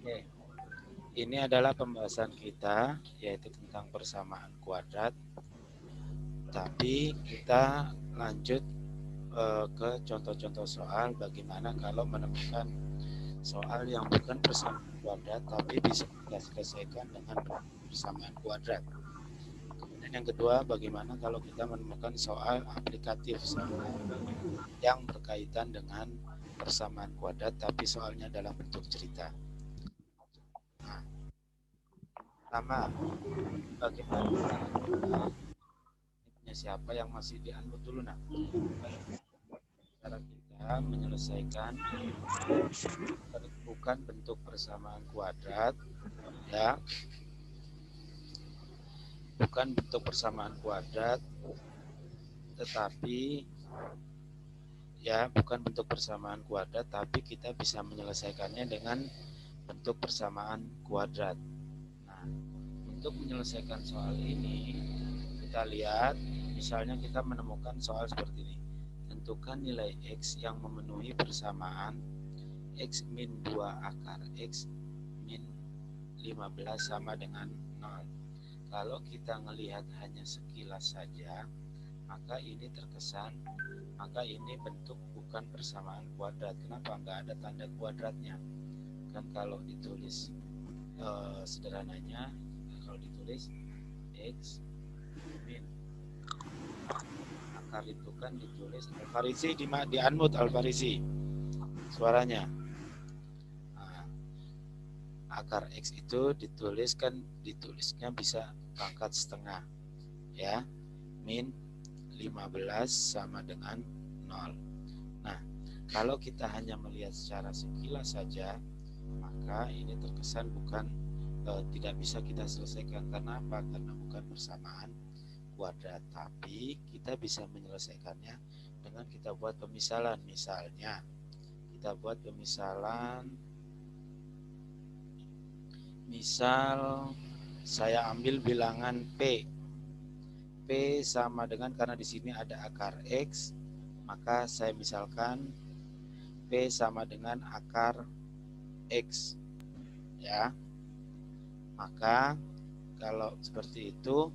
Oke, ini adalah pembahasan kita yaitu tentang persamaan kuadrat. Tapi kita lanjut ke contoh-contoh soal bagaimana kalau menemukan soal yang bukan persamaan kuadrat tapi bisa kita selesaikan dengan persamaan kuadrat. Kemudian yang kedua, bagaimana kalau kita menemukan soal aplikatif yang berkaitan dengan persamaan kuadrat tapi soalnya dalam bentuk cerita. Nah, pertama, bagaimana punya siapa yang masih dianut dulu, nah cara kita menyelesaikan bukan bentuk persamaan kuadrat, ya, bukan bentuk persamaan kuadrat, tetapi ya bukan bentuk persamaan kuadrat, tapi kita bisa menyelesaikannya dengan bentuk persamaan kuadrat. Nah, untuk menyelesaikan soal ini, kita lihat, misalnya kita menemukan soal seperti ini. Tentukan nilai X yang memenuhi persamaan X min 2 akar X min 15 sama dengan 0. Kalau kita melihat hanya sekilas saja, maka ini terkesan, maka ini bentuk bukan persamaan kuadrat. Kenapa? Nggak ada tanda kuadratnya. Kan kalau ditulis sederhananya, kalau ditulis X min akar itu kan ditulis Al-Farisi di unmute Al-Farisi suaranya. Nah, akar X itu ditulisnya bisa pangkat setengah, ya, min 15 sama dengan 0. Nah, kalau kita hanya melihat secara sekilas saja, maka ini terkesan tidak bisa kita selesaikan. Karena apa? Karena bukan persamaan kuadrat. Tapi kita bisa menyelesaikannya dengan kita buat pemisalan. Misalnya, kita buat pemisalan. Misal saya ambil bilangan P. P sama dengan, karena di sini ada akar X, maka saya misalkan P sama dengan akar X, ya. Maka kalau seperti itu,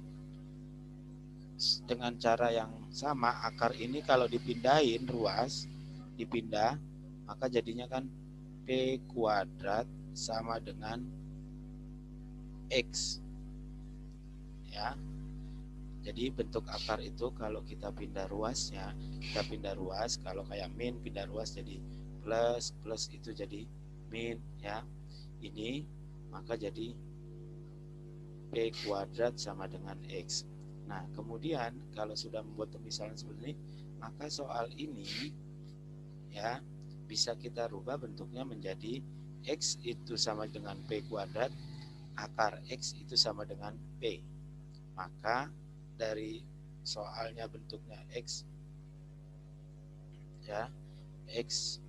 dengan cara yang sama, akar ini kalau dipindahin ruas, dipindah, maka jadinya kan P kuadrat sama dengan X, ya. Jadi bentuk akar itu kalau kita pindah ruasnya, kita pindah ruas, kalau kayak min pindah ruas jadi plus, plus itu jadi min, ya. Ini maka jadi P kuadrat sama dengan X. Nah, kemudian kalau sudah membuat pemisalan seperti ini, maka soal ini, ya, bisa kita rubah bentuknya menjadi X itu sama dengan P kuadrat, akar X itu sama dengan P. Maka dari soalnya bentuknya X, ya, X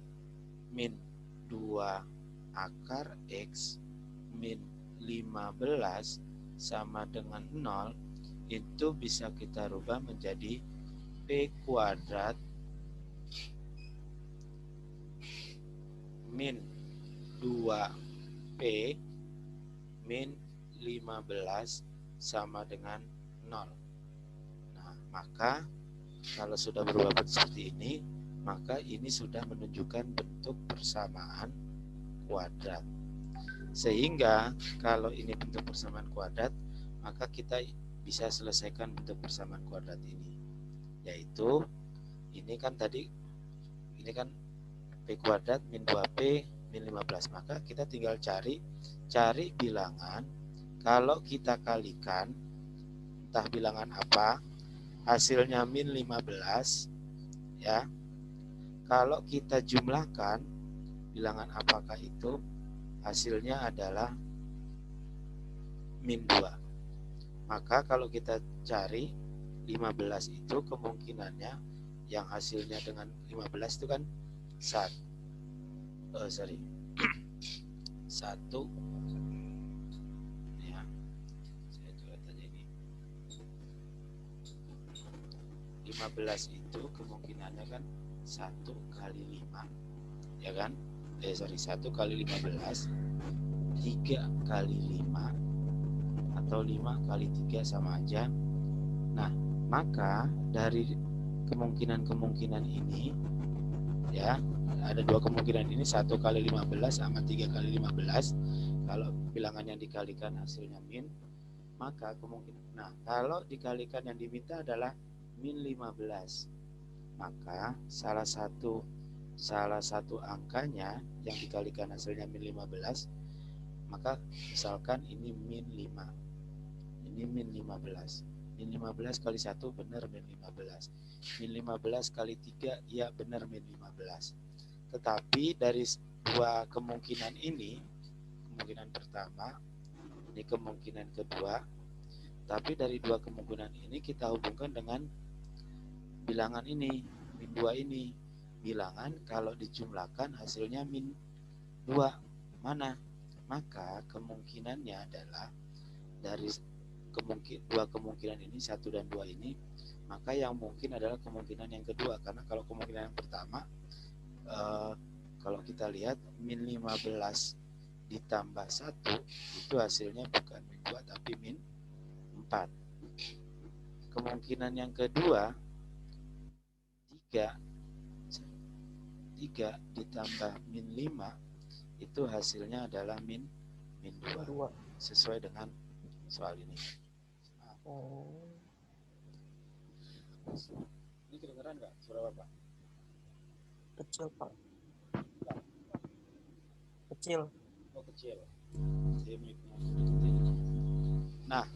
min 2 akar X min 15 sama dengan 0, itu bisa kita rubah menjadi P kuadrat min 2P min 15 sama dengan 0. Nah, maka kalau sudah berubah seperti ini, maka ini sudah menunjukkan bentuk persamaan kuadrat. Sehingga kalau ini bentuk persamaan kuadrat, maka kita bisa selesaikan bentuk persamaan kuadrat ini. Yaitu ini kan tadi, ini kan P kuadrat min 2P min 15. Maka kita tinggal cari bilangan. Kalau kita kalikan, entah bilangan apa, hasilnya min 15, ya. Kalau kita jumlahkan bilangan apakah itu, hasilnya adalah min 2. Maka kalau kita cari 15 itu kemungkinannya yang hasilnya dengan 15 itu kan 1 ya, saya coba tanya ini 15 itu kemungkinannya kan 1 kali 5, ya kan, 1 kali 15 3 kali 5 atau 5 kali 3 sama aja. Nah, maka dari kemungkinan-kemungkinan ini ya, ada dua kemungkinan ini, 1 kali 15 sama 3 kali 15. Kalau bilangan yang dikalikan hasilnya min, maka kemungkinan, nah kalau dikalikan yang diminta adalah min 15, maka salah satu angkanya yang dikalikan hasilnya min 15, maka misalkan ini min 5, ini min 15. Min 15 kali 1 benar min 15. Min 15 kali 3 ya benar min 15. Tetapi dari dua kemungkinan ini, kemungkinan pertama, ini kemungkinan kedua, tapi dari dua kemungkinan ini kita hubungkan dengan bilangan ini, min 2 ini. Bilangan kalau dijumlahkan hasilnya min 2. Mana? Maka kemungkinannya adalah dari dua kemungkinan ini, 1 dan 2 ini, maka yang mungkin adalah kemungkinan yang kedua. Karena kalau kemungkinan yang pertama, kalau kita lihat min 15 ditambah 1 itu hasilnya bukan min 2 tapi min 4. Kemungkinan yang kedua, 3 ditambah min 5 itu hasilnya adalah min 2 sesuai dengan soal ini. Ini kedengeran nggak suara Bapak? Kecil, Pak. Kecil. Oh, kecil. Nah,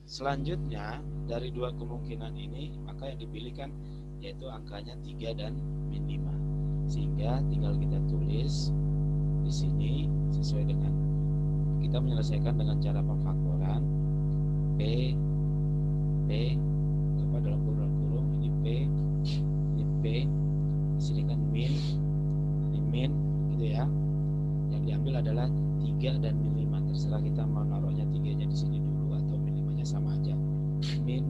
selanjutnya dari dua kemungkinan ini, maka yang dipilihkan yaitu angkanya 3 dan min 5. Sehingga tinggal kita tulis di sini sesuai dengan, kita menyelesaikan dengan cara pemfaktoran P apa dalam kurung ini P, ini P, di sini kan min, ini min gitu ya. Yang diambil adalah 3 dan min 5. Terserah kita mau naruhnya 3-nya di sini dulu atau min 5-nya sama aja. Min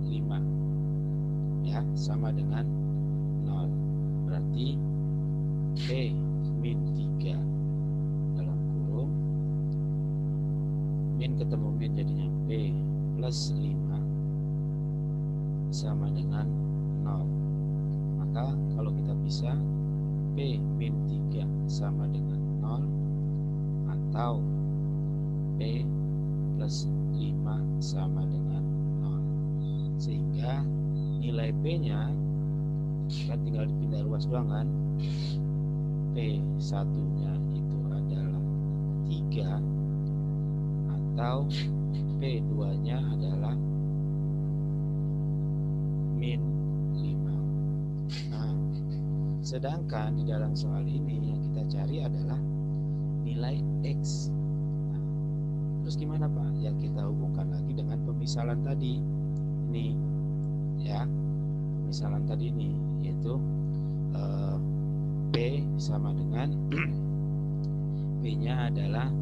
5 ya sama dengan 0. Berarti P min 3 dalam kurung, min ketemu min jadinya P plus 5 sama dengan 0. Maka kalau kita bisa P min 3 sama dengan 0 atau P plus 5 sama dengan 0. Sehingga nilai P-nya kan tinggal dipindah ruas doang kan. P1-nya itu adalah 3 atau P2-nya adalah min 5. Nah, sedangkan di dalam soal ini yang kita cari adalah nilai X. Nah, terus gimana Pak? Ya kita hubungkan lagi dengan pemisalan tadi. Ini ya, pemisalan tadi ini yaitu P sama dengan P-nya adalah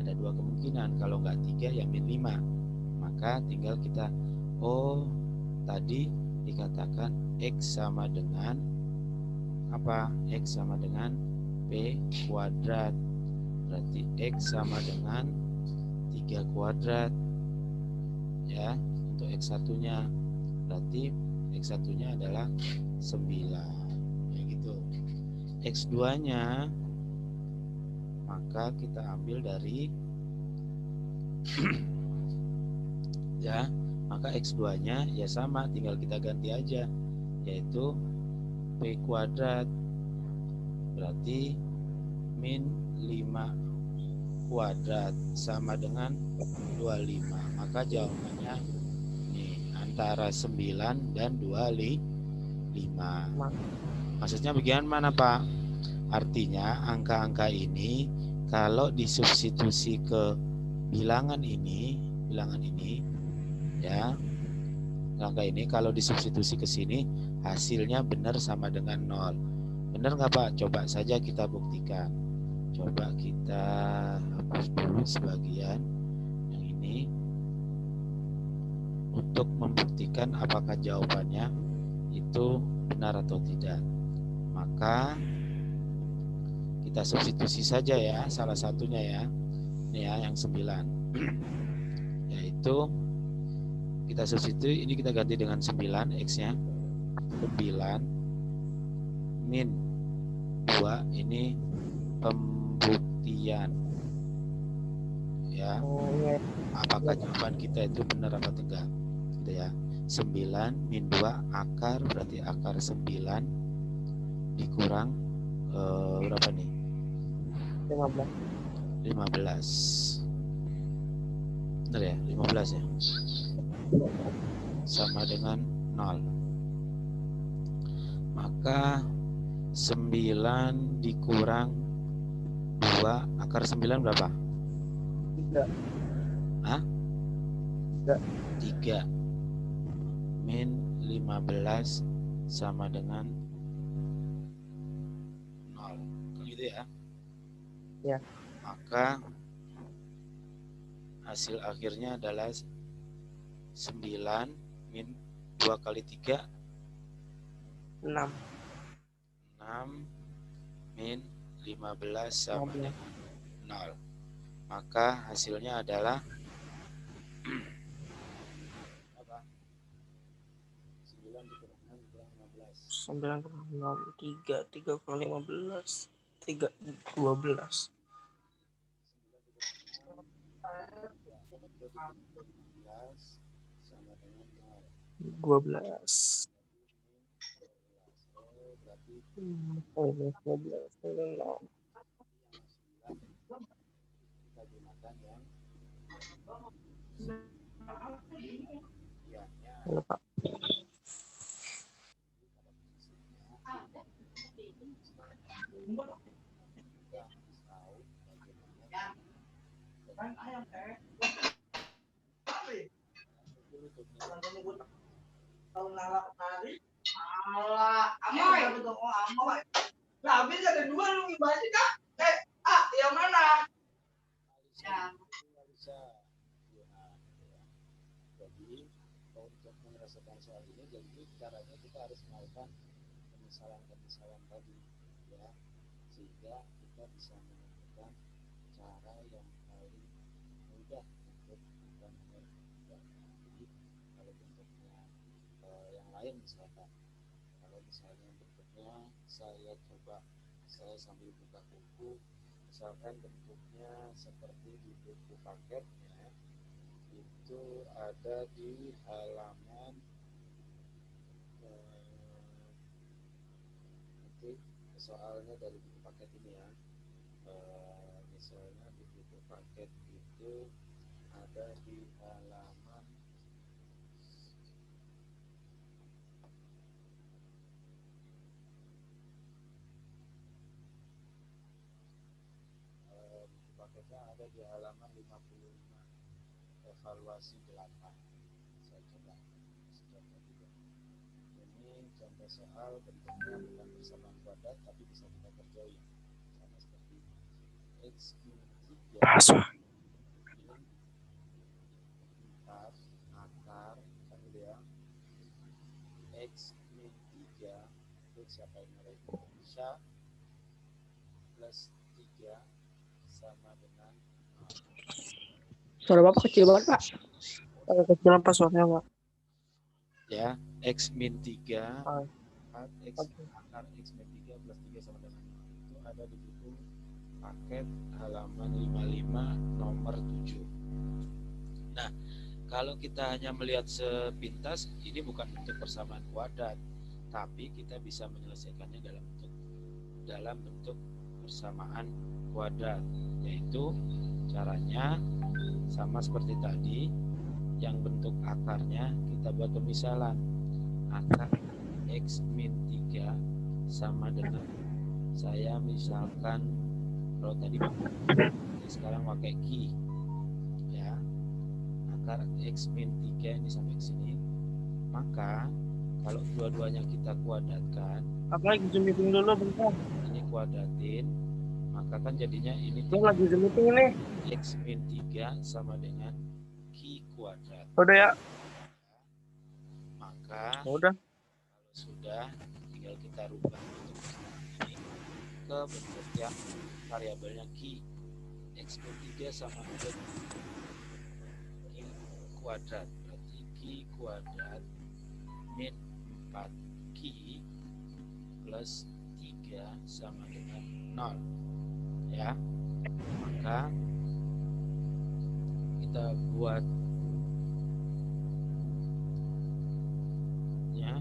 ada dua kemungkinan, kalau nggak 3 ya min 5. Maka tinggal kita, tadi dikatakan X sama dengan apa? X sama dengan P kuadrat. Berarti X sama dengan 3 kuadrat ya untuk X1-nya. Berarti X1-nya adalah 9 ya gitu. X2-nya maka kita ambil dari ya, maka X2-nya ya sama, tinggal kita ganti aja, yaitu P kuadrat. Berarti min 5 kuadrat sama dengan 25. Maka jawabannya nih antara 9 dan 25. Maksudnya bagaimana Pak? Artinya angka-angka ini kalau disubstitusi ke bilangan ini ya, angka ini kalau disubstitusi ke sini hasilnya benar sama dengan 0. Benar nggak Pak? Coba saja kita buktikan. Coba kita hapus dulu sebagian yang ini untuk membuktikan apakah jawabannya itu benar atau tidak. Maka kita substitusi saja ya, salah satunya ya. ini ya yang 9 yaitu kita substitusi, ini kita ganti dengan 9 X nya 9 min 2, ini pembuktian ya, apakah jawaban kita itu benar apa enggak gitu ya. 9 min 2 akar, berarti akar 9 dikurang berapa nih? 15. Benar ya? 15 ya? Sama dengan 0. Maka 9 dikurang 2 akar 9 berapa? 3. Hah? 3. 3 min 15 sama dengan 0. Kan gitu ya? Ya. Maka hasil akhirnya adalah 9 min 2 kali 3 6. 6 min 15 sama dengan 0. Maka hasilnya adalah apa? 9 dikurang 6 dikurang 15. 9 kurang 6, 3 kurang 15, 3, 12. 15 sama dengan 0. 12. Berarti 12. kita gunakan yang Halo, Pak. Habis ada 2 lu gimana kak? Yang mana? Jadi untuk menyelesaikan soal ini, jadi caranya kita harus melakukan pemisalan tadi ya, sehingga kita bisa menemukan cara yang paling mudah untuk melakukan pekerjaan. Jadi kalau bentuknya yang lain misalkan, kalau misalnya bentuknya saya sambil buka buku, misalkan bentuknya seperti di buku paket ya, itu ada di halaman nanti soalnya dari buku paket ini ya, misalnya di buku paket itu ada di halaman buku paketnya ada di halaman 55, evaluasi 8. Saya coba juga. Ini contoh soal bentuknya bukan persamaan kuadrat tapi bisa kita kerjain sama seperti X min 3 min 4 akar kan gitu ya, X min 3 itu siapa yang mulai Indonesia plus 3 sama dengan Suara Bapak kecil banget, Pak. Kecilan pas suaranya, Pak. ya, X min 3 X Okay. akar X min 3 plus 3 sama dengan 0. Itu ada di buku paket halaman 55 nomor 7. Nah, kalau kita hanya melihat sepintas, ini bukan bentuk persamaan kuadrat, tapi kita bisa menyelesaikannya dalam bentuk persamaan kuadrat, yaitu caranya sama seperti tadi, yang bentuk akarnya kita buat pemisalan. Akar X min 3 sama dengan, saya misalkan kalau tadi sekarang pakai Q ya, akar X min 3 ini sampai sini. Maka kalau dua-duanya kita kuadratkan, Apa lagi Zoom meeting dulu bentar. ini kuadratin, maka kan jadinya ini Lagi Zoom meeting nih. X min 3 sama dengan Q kuadrat. Udah ya? Maka Udah. kalau sudah, tinggal kita rubah bentuk ini ke bentuk yang variabelnya Q. X min 3 sama dengan Q kuadrat. Berarti Q kuadrat min 4Q plus 3 sama dengan 0. Ya, maka kita buat ya,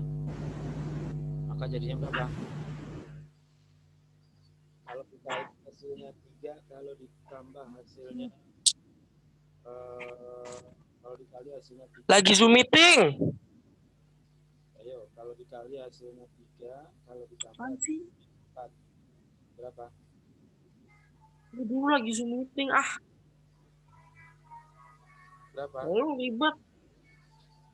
maka jadinya berapa? Kalau kita hasilnya 3, kalau ditambah hasilnya kalau dikali hasilnya 3. Lagi Zoom meeting. Ayo, kalau dikali hasilnya 3, kalau ditambah 4, berapa? Dulu lagi Zoom meeting. Berapa? Oh, ribet.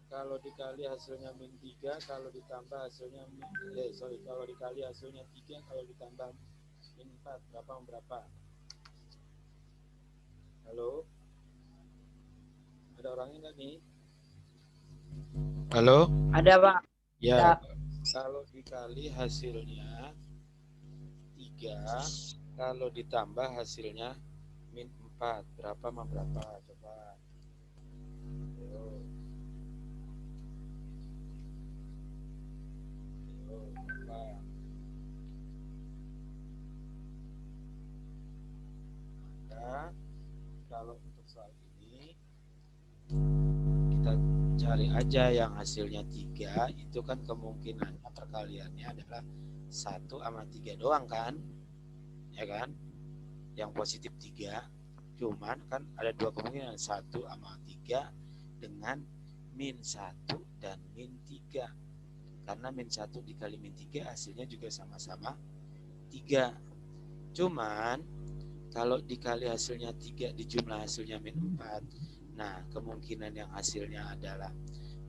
Kalau dikali hasilnya min 3, kalau ditambah hasilnya kalau dikali hasilnya 3, kalau ditambah min 4, berapa? Halo? Ada orangnya nggak nih? Halo? Ada, Pak. Ya, Ada. kalau dikali hasilnya 3, kalau ditambah hasilnya min 4, berapa? Coba. Ayo, berapa? Maka kalau untuk soal ini kita cari aja yang hasilnya 3, itu kan kemungkinannya perkaliannya adalah 1 sama 3 doang kan, ya kan, yang positif 3. Cuman kan ada dua kemungkinan, 1 sama 3 dengan min 1 dan min 3, karena min 1 dikali min 3 hasilnya juga sama-sama 3. Cuman kalau dikali hasilnya 3 dijumlah hasilnya min 4, nah kemungkinan yang hasilnya adalah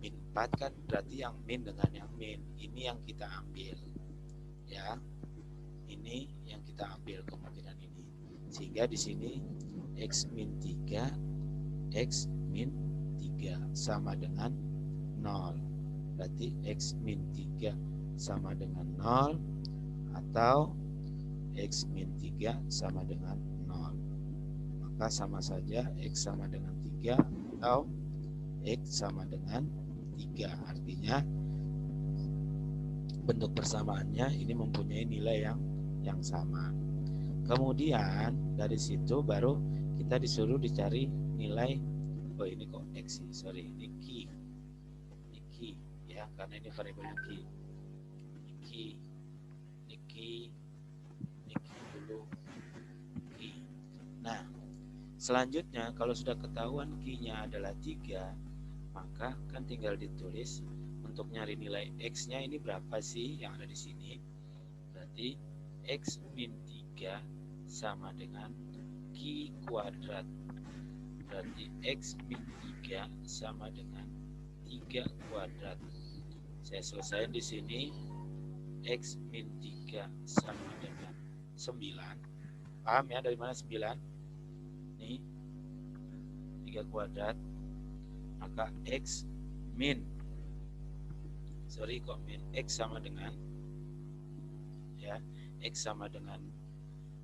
min 4 kan, berarti yang min dengan yang min ini yang kita ambil, ya, ini yang kita ambil kemungkinan ini, sehingga di sini X min 3 sama dengan 0, berarti X min 3 sama dengan 0 atau X min 3 sama dengan 0. Maka sama saja X sama dengan 3 atau X sama dengan 3. Artinya bentuk persamaannya ini mempunyai nilai yang sama. Kemudian dari situ baru kita disuruh dicari nilai, ini kok X, ini Q. Ini Q ya, karena ini variabelnya Q. Ini Q dulu. Nah, selanjutnya kalau sudah ketahuan Q-nya adalah 3, maka kan tinggal ditulis untuk nyari nilai X-nya ini berapa sih yang ada di sini. Berarti X min 3 sama dengan Q kuadrat. Berarti X min 3 sama dengan 3 kuadrat. Saya selesaikan di sini. X min 3 sama dengan 9. Paham ya dari mana 9? Nih 3 kuadrat. Maka X min X sama dengan, ya, X sama dengan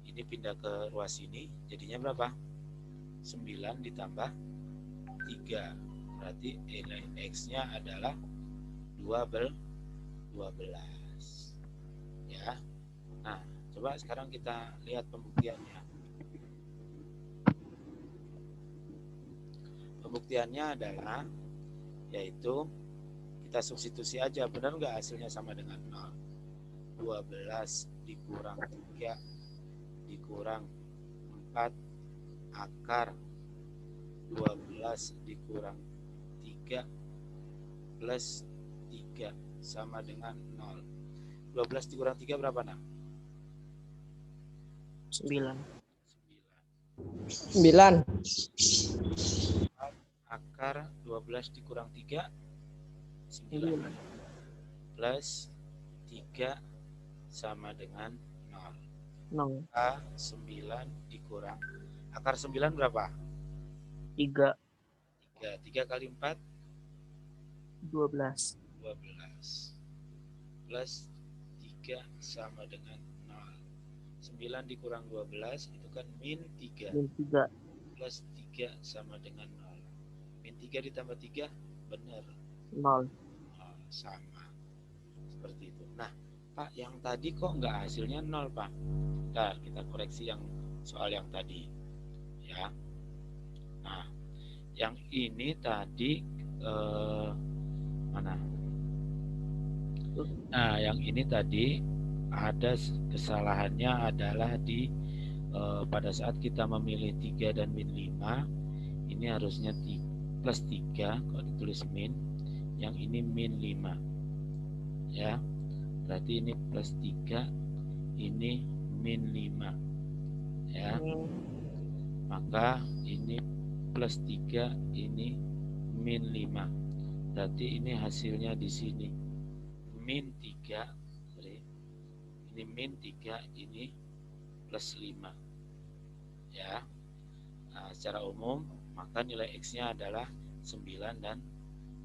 ini pindah ke ruas ini, jadinya berapa? 9 ditambah 3, berarti nilai X-nya adalah 12. Ya. Nah, coba sekarang kita lihat pembuktiannya. Pembuktiannya adalah, yaitu kita substitusi aja, benar nggak hasilnya sama dengan 0? 12 dikurang 3 dikurang 4 akar 12 dikurang 3 plus 3 sama dengan 0. 12 dikurang 3 berapa, nak? 9. 9. Akar 12 dikurang 3 9 plus 3 sama dengan 0. A 9 dikurang akar 9 berapa? 3. 3 kali 4 12. plus 3 sama dengan 0. 9 dikurang 12 itu kan min 3. Min 3. Plus 3 sama dengan 0. Min 3 ditambah 3 benar. 0. Oh, sama. Seperti itu. Nah, Pak, yang tadi kok nggak hasilnya 0, Pak? Nah, kita koreksi yang soal yang tadi. Ya. Nah, yang ini tadi mana? Nah, yang ini tadi ada kesalahannya adalah di pada saat kita memilih 3 dan min 5, ini harusnya plus 3 kalau ditulis min, yang ini min 5. Ya. Berarti ini plus 3, ini min 5. Ya. Maka ini plus 3, ini min 5. Berarti ini hasilnya di sini min 3, ini min 3, ini plus 5. Ya. Nah, secara umum maka nilai X-nya adalah 9 dan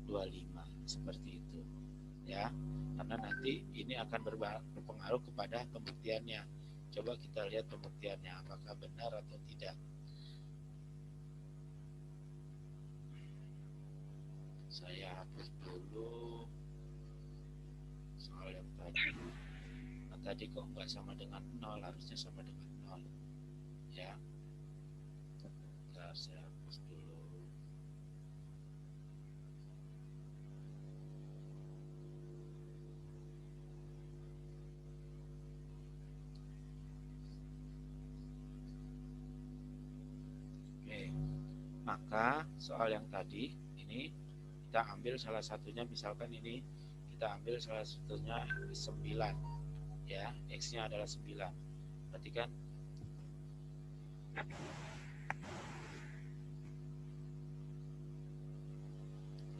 25. Seperti itu. Ya. Karena nanti ini akan berpengaruh kepada pembuktiannya. Coba kita lihat pembuktiannya apakah benar atau tidak. Saya hapus dulu soal yang tadi. Nah, tadi kok nggak sama dengan 0, harusnya sama dengan 0. Ya. Bentar, saya hapus dulu. Oke. Maka soal yang tadi ini kita ambil salah satunya, misalkan ini kita ambil salah satunya 9. Ya, X-nya adalah 9. Berarti kan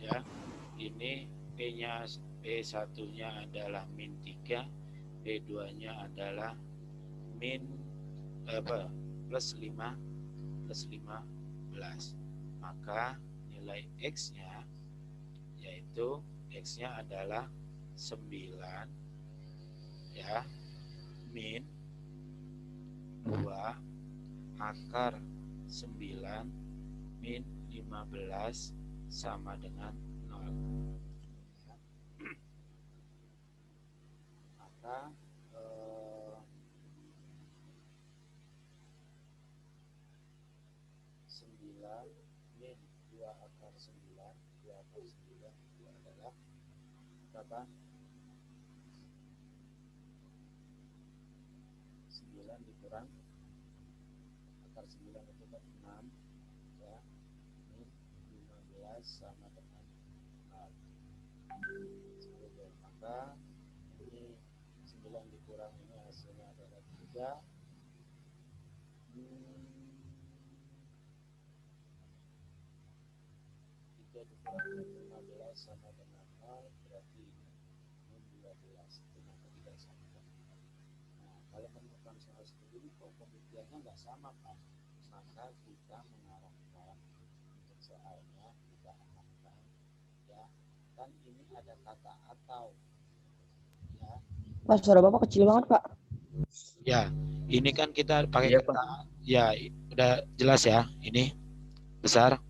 ya, ini P1-nya adalah min 3, P2-nya adalah min plus 5 plus 15. Maka nilai X-nya yaitu X-nya adalah 9 ya, min 2 akar 9 min 15 sama dengan 0. Maka min 2 akar 9, 2 akar 9 itu adalah berapa? 9 dikurang akar 9 itu kan 6 ya, min 15 sama dengan 0. Maka ini 9 dikurang ini hasilnya adalah 3. 3 dikurang 15 sama dengan 0, berarti ini min 12. Kenapa tidak sama? Nah, kalau menemukan soal seperti ini kok pembuktiannya nggak sama, Pak? Maka kita mengarahkan untuk soalnya kita arahkan ya, kan ini ada kata atau ya. Pak, suara Bapak kecil banget, Pak. Ya, ini kan kita pakai kata Pak. Ya, udah jelas ya, ini besar.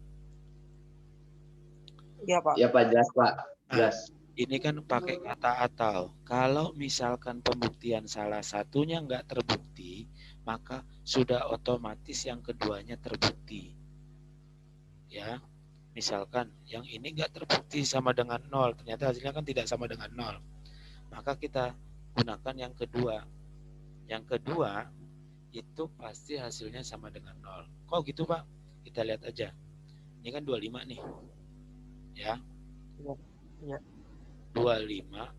Iya, Pak. Iya, Pak, jelas, Pak. Jelas. Ini kan pakai kata atau. Kalau misalkan pembuktian salah satunya nggak terbukti, maka sudah otomatis yang keduanya terbukti. Ya, misalkan yang ini nggak terbukti sama dengan 0, ternyata hasilnya kan tidak sama dengan 0. Maka kita gunakan yang kedua. Yang kedua itu pasti hasilnya sama dengan 0. Kok gitu, Pak? Kita lihat aja. Ini kan 25 nih. Ya. Ya. 25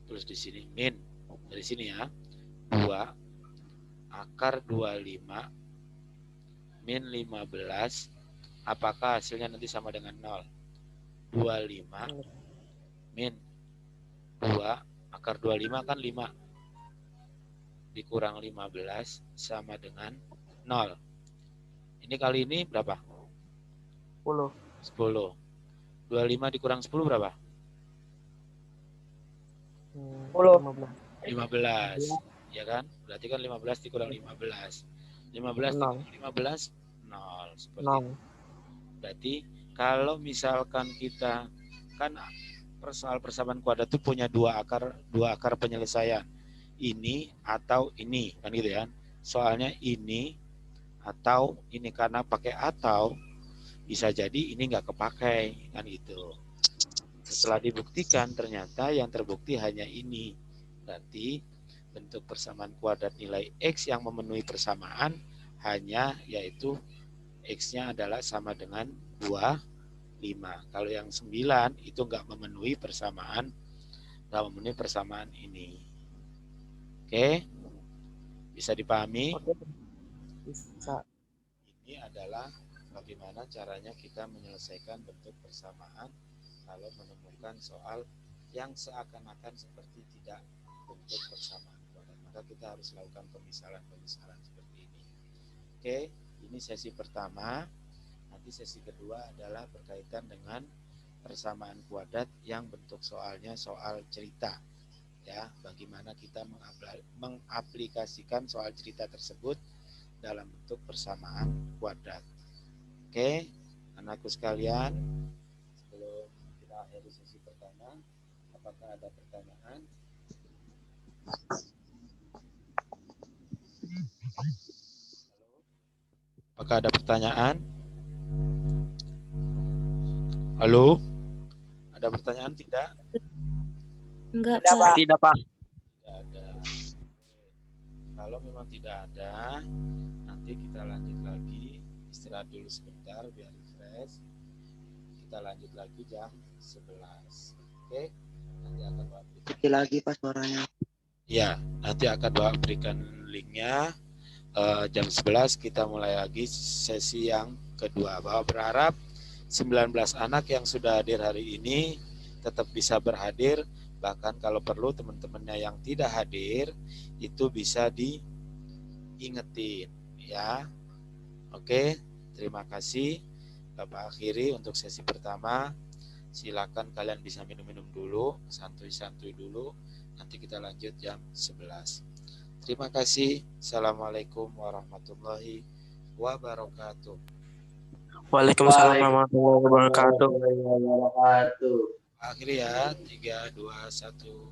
terus di sini min dari sini ya, 2 akar 25 min 15, apakah hasilnya nanti sama dengan 0? 25 min 2 akar 25 kan 5 dikurang 15 sama dengan 0. Ini kali ini berapa? 10. 25 dikurang 10 berapa? 15. 15. Ya kan? Berarti kan 15 dikurang 15. 15 Nol. dikurang 15 0 seperti Nol. itu. Berarti kalau misalkan kita kan soal persamaan kuadrat itu punya dua akar penyelesaian. Ini atau ini kan gitu ya. Soalnya ini atau ini, karena pakai atau bisa jadi ini nggak kepakai kan itu. Setelah dibuktikan ternyata yang terbukti hanya ini. Berarti bentuk persamaan kuadrat nilai X yang memenuhi persamaan hanya yaitu X-nya adalah sama dengan 25. Kalau yang 9 itu nggak memenuhi persamaan ini. Oke? Bisa dipahami? Oke. Bisa. Ini adalah bagaimana caranya kita menyelesaikan bentuk persamaan kalau menemukan soal yang seakan-akan seperti tidak bentuk persamaan kuadrat. Maka kita harus lakukan pemisalan seperti ini. Oke, ini sesi pertama. Nanti sesi kedua adalah berkaitan dengan persamaan kuadrat yang bentuk soalnya soal cerita. Ya, bagaimana kita mengaplikasikan soal cerita tersebut dalam bentuk persamaan kuadrat. Oke, anakku sekalian, sebelum kita akhiri sesi pertama, apakah ada pertanyaan? Apakah ada pertanyaan? Halo? Ada pertanyaan tidak? Enggak, Tidak, Pak. Tidak ada. Kalau memang tidak ada, nanti kita lanjut lagi. Istirahat dulu sebentar biar refresh. Kita lanjut lagi jam 11. Oke? Nanti akan Bapak berikan lagi pas suaranya. ya, nanti akan Bapak berikan linknya. Jam 11 kita mulai lagi sesi yang kedua. Bapak berharap 19 anak yang sudah hadir hari ini tetap bisa berhadir. Bahkan kalau perlu teman-temannya yang tidak hadir itu bisa diingetin ya. Oke, terima kasih. Bapak akhiri untuk sesi pertama. Silakan kalian bisa minum-minum dulu, santuy-santuy dulu. Nanti kita lanjut jam 11. Terima kasih. Assalamualaikum warahmatullahi wabarakatuh. Waalaikumsalam warahmatullahi wabarakatuh. Wabarakatuh. Akhiri ya, 3, 2, 1.